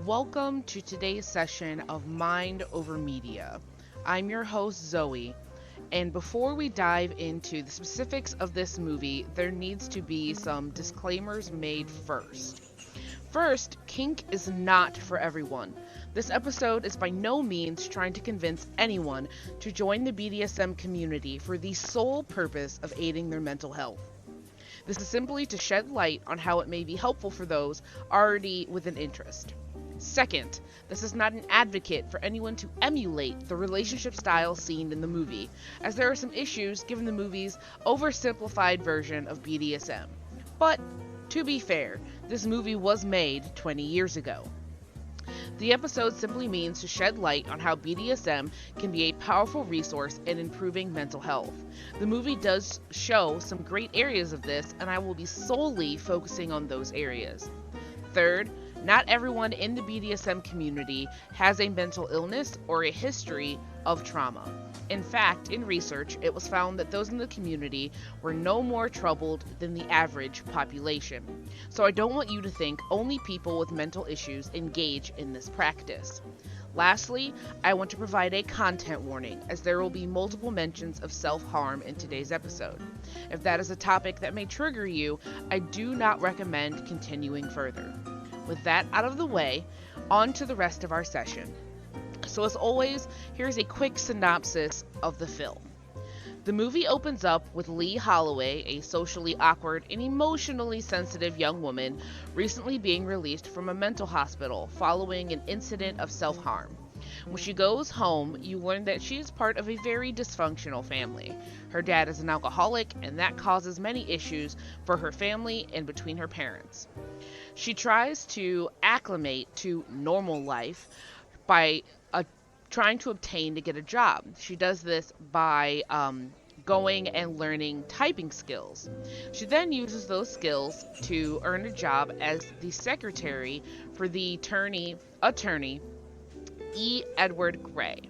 Welcome to today's session of Mind Over Media. I'm your host, Zoe, and before we dive into the specifics of this movie, there needs to be some disclaimers made first. First, kink is not for everyone. This episode is by no means trying to convince anyone to join the BDSM community for the sole purpose of aiding their mental health. This is simply to shed light on how it may be helpful for those already with an interest. Second, this is not an advocate for anyone to emulate the relationship style seen in the movie, as there are some issues given the movie's oversimplified version of BDSM. But, to be fair, this movie was made 20 years ago. The episode simply means to shed light on how BDSM can be a powerful resource in improving mental health. The movie does show some great areas of this, and I will be solely focusing on those areas. Third, not everyone in the BDSM community has a mental illness or a history of trauma. In fact, in research, it was found that those in the community were no more troubled than the average population. So I don't want you to think only people with mental issues engage in this practice. Lastly, I want to provide a content warning, as there will be multiple mentions of self-harm in today's episode. If that is a topic that may trigger you, I do not recommend continuing further. With that out of the way, on to the rest of our session. So as always, here's a quick synopsis of the film. The movie opens up with Lee Holloway, a socially awkward and emotionally sensitive young woman, recently being released from a mental hospital following an incident of self-harm. When she goes home, you learn that she is part of a very dysfunctional family. Her dad is an alcoholic, and that causes many issues for her family and between her parents. She tries to acclimate to normal life by trying to obtain to get a job. She does this by going and learning typing skills. She then uses those skills to earn a job as the secretary for the attorney E. Edward Gray.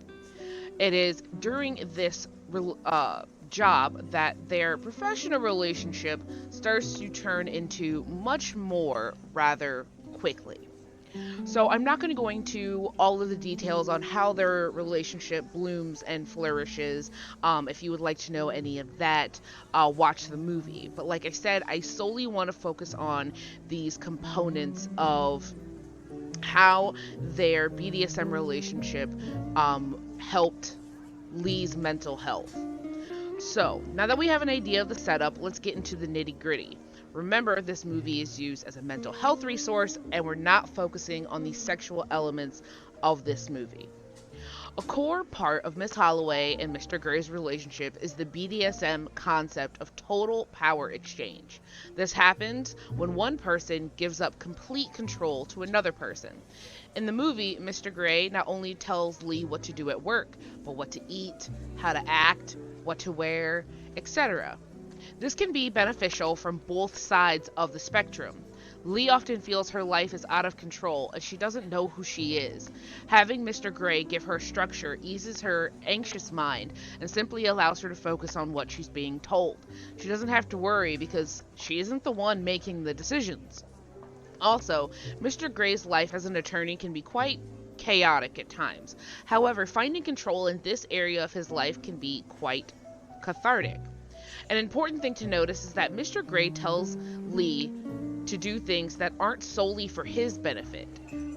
It is during this job that their professional relationship starts to turn into much more rather quickly. So I'm not going to go into all of the details on how their relationship blooms and flourishes. If you would like to know any of that, watch the movie. But like I said, I solely want to focus on these components of how their BDSM relationship helped Lee's mental health. So, now that we have an idea of the setup, let's get into the nitty-gritty. Remember, this movie is used as a mental health resource, and we're not focusing on the sexual elements of this movie. A core part of Miss Holloway and Mr. Gray's relationship is the BDSM concept of total power exchange. This happens when one person gives up complete control to another person. In the movie, Mr. Gray not only tells Lee what to do at work, but what to eat, how to act, what to wear, etc. This can be beneficial from both sides of the spectrum. Lee often feels her life is out of control as she doesn't know who she is. Having Mr. Gray give her structure eases her anxious mind and simply allows her to focus on what she's being told. She doesn't have to worry because she isn't the one making the decisions. Also, Mr. Gray's life as an attorney can be quite chaotic at times. However, finding control in this area of his life can be quite cathartic. An important thing to notice is that Mr. Gray tells Lee to do things that aren't solely for his benefit,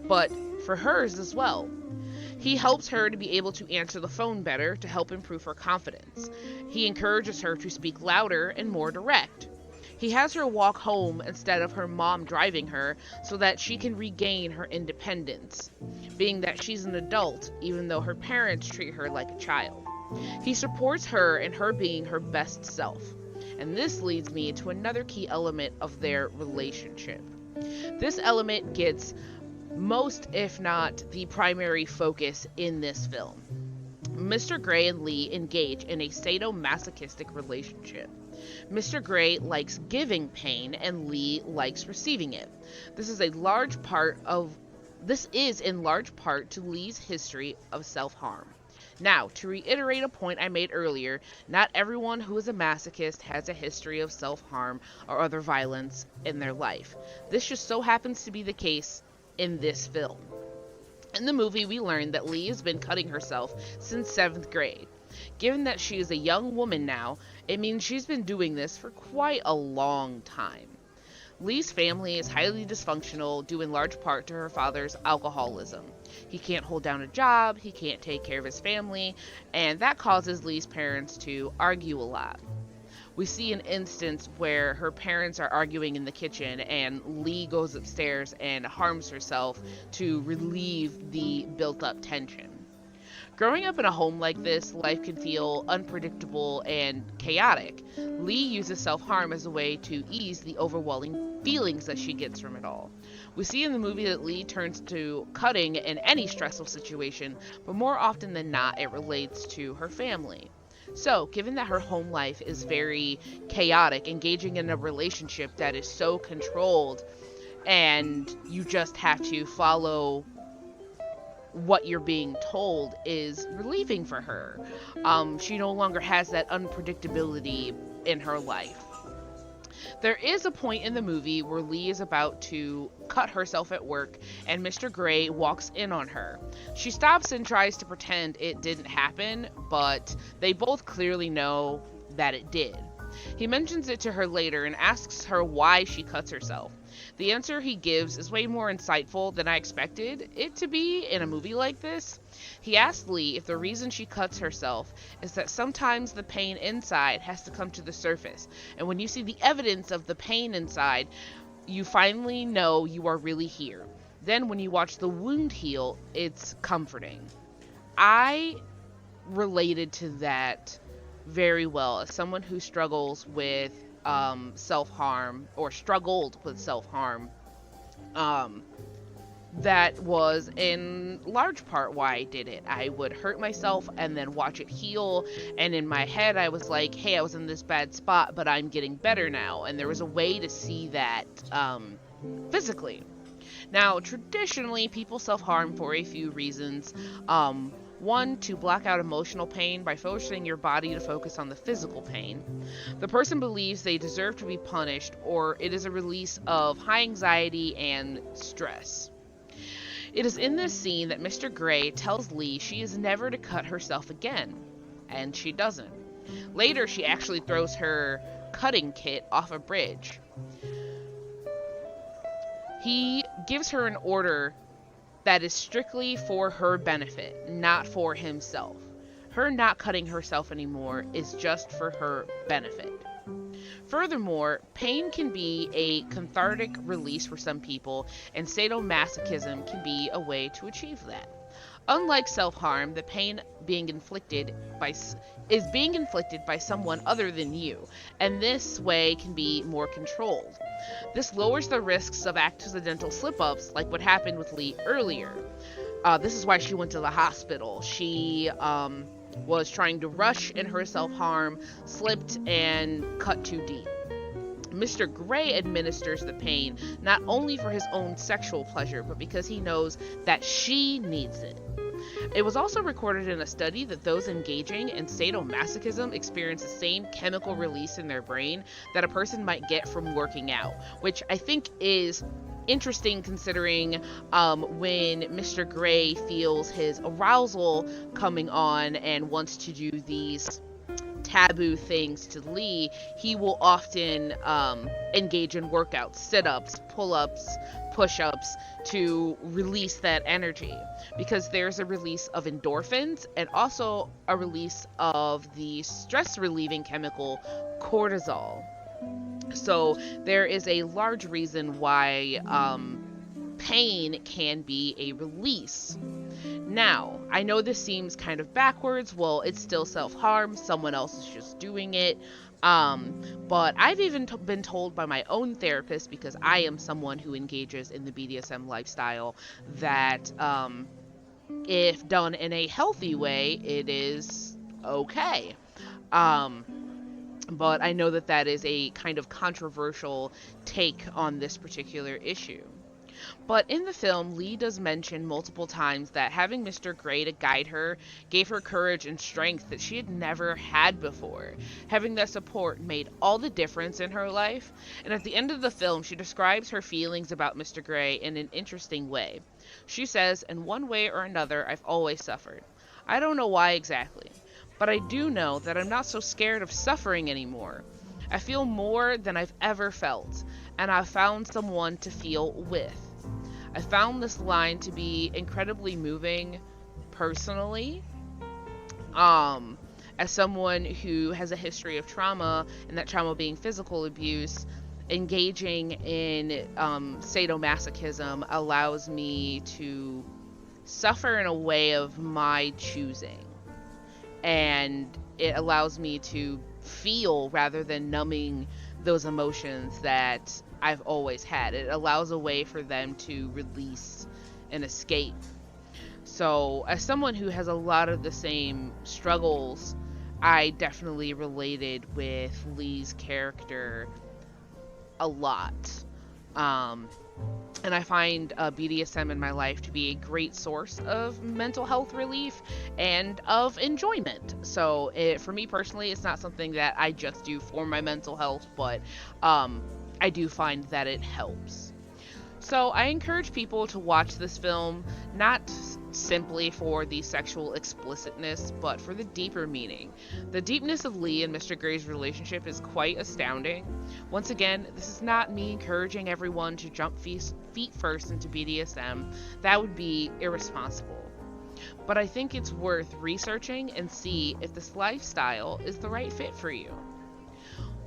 but for hers as well. He helps her to be able to answer the phone better to help improve her confidence. He encourages her to speak louder and more direct. He has her walk home instead of her mom driving her so that she can regain her independence, being that she's an adult even though her parents treat her like a child. He supports her in her being her best self. And this leads me to another key element of their relationship. This element gets most, if not the primary focus in this film. Mr. Gray and Lee engage in a sadomasochistic relationship. Mr. Gray likes giving pain and Lee likes receiving it. This is in large part to Lee's history of self-harm. Now, to reiterate a point I made earlier, not everyone who is a masochist has a history of self-harm or other violence in their life. This just so happens to be the case in this film. In the movie, we learn that Lee has been cutting herself since 7th grade. Given that she is a young woman now, it means she's been doing this for quite a long time. Lee's family is highly dysfunctional, due in large part to her father's alcoholism. He can't hold down a job, he can't take care of his family, and that causes Lee's parents to argue a lot. We see an instance where her parents are arguing in the kitchen and Lee goes upstairs and harms herself to relieve the built up tension. Growing up in a home like this, life can feel unpredictable and chaotic. Lee uses self-harm as a way to ease the overwhelming feelings that she gets from it all. We see in the movie that Lee turns to cutting in any stressful situation, but more often than not, it relates to her family. So, given that her home life is very chaotic, engaging in a relationship that is so controlled, and you just have to follow what you're being told, is relieving for her. She no longer has that unpredictability in her life. There is a point in the movie where Lee is about to cut herself at work and Mr. Gray walks in on her. She stops and tries to pretend it didn't happen, but they both clearly know that it did. He mentions it to her later and asks her why she cuts herself. The answer he gives is way more insightful than I expected it to be in a movie like this. He asks Lee if the reason she cuts herself is that sometimes the pain inside has to come to the surface, and when you see the evidence of the pain inside, you finally know you are really here. Then when you watch the wound heal, it's comforting. I related to that very well as someone who struggles with self-harm, or struggled with self-harm. That was in large part why I did it. I would hurt myself and then watch it heal, and in my head I was like, hey, I was in this bad spot, but I'm getting better now. And there was a way to see that physically. Now, traditionally, people self-harm for a few reasons. One, to block out emotional pain by forcing your body to focus on the physical pain. The person believes they deserve to be punished, or it is a release of high anxiety and stress. It is in this scene that Mr. Gray tells Lee she is never to cut herself again, and she doesn't. Later, she actually throws her cutting kit off a bridge. He gives her an order that is strictly for her benefit, not for himself. Her not cutting herself anymore is just for her benefit. Furthermore, pain can be a cathartic release for some people, and sadomasochism can be a way to achieve that. Unlike self-harm, the pain is being inflicted by someone other than you, and this way can be more controlled. This lowers the risks of accidental slip-ups like what happened with Lee earlier. This is why she went to the hospital. She was trying to rush in her self-harm, slipped, and cut too deep. Mr. Gray administers the pain not only for his own sexual pleasure, but because he knows that she needs it. It was also recorded in a study that those engaging in sadomasochism experience the same chemical release in their brain that a person might get from working out, which I think is interesting considering when Mr. Gray feels his arousal coming on and wants to do these taboo things to Lee, he will often engage in workouts, sit-ups, pull-ups, push-ups to release that energy, because there's a release of endorphins and also a release of the stress-relieving chemical cortisol. So there is a large reason why pain can be a release. Now, I know this seems kind of backwards. Well, it's still self-harm. Someone else is just doing it. But I've even been told by my own therapist, because I am someone who engages in the BDSM lifestyle, that if done in a healthy way, it is okay. But I know that that is a kind of controversial take on this particular issue. But in the film, Lee does mention multiple times that having Mr. Grey to guide her gave her courage and strength that she had never had before. Having that support made all the difference in her life, and at the end of the film, she describes her feelings about Mr. Grey in an interesting way. She says, "In one way or another, I've always suffered. I don't know why exactly, but I do know that I'm not so scared of suffering anymore. I feel more than I've ever felt, and I've found someone to feel with." I found this line to be incredibly moving personally. As someone who has a history of trauma, and that trauma being physical abuse, engaging in sadomasochism allows me to suffer in a way of my choosing. And it allows me to feel rather than numbing those emotions that I've always had. It allows a way for them to release and escape. So, as someone who has a lot of the same struggles, I definitely related with Lee's character a lot. And I find BDSM in my life to be a great source of mental health relief and of enjoyment. So for me personally, it's not something that I just do for my mental health, but I do find that it helps. So I encourage people to watch this film, not simply for the sexual explicitness, but for the deeper meaning. The deepness of Lee and Mr. Grey's relationship is quite astounding. Once again, this is not me encouraging everyone to jump feet first into BDSM. That would be irresponsible. But I think it's worth researching and see if this lifestyle is the right fit for you.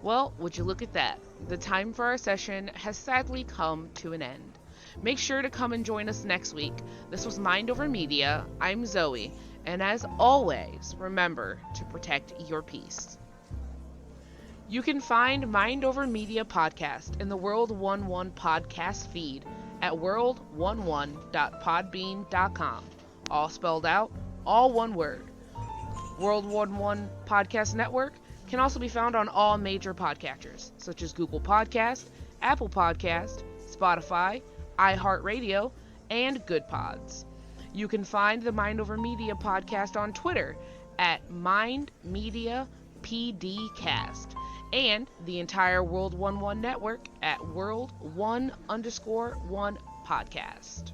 Well, would you look at that? The time for our session has sadly come to an end. Make sure to come and join us next week. This was Mind Over Media. I'm Zoe, and as always, remember to protect your peace. You can find Mind Over Media podcast in the World 11 podcast feed at world11.podbean.com. All spelled out, all one word. World 11 Podcast Network can also be found on all major podcatchers, such as Google Podcast, Apple Podcast, Spotify, iHeartRadio, and Good Pods. You can find the Mind Over Media podcast on Twitter at MindMediaPDcast, and the entire World 11 network at World1_1 podcast.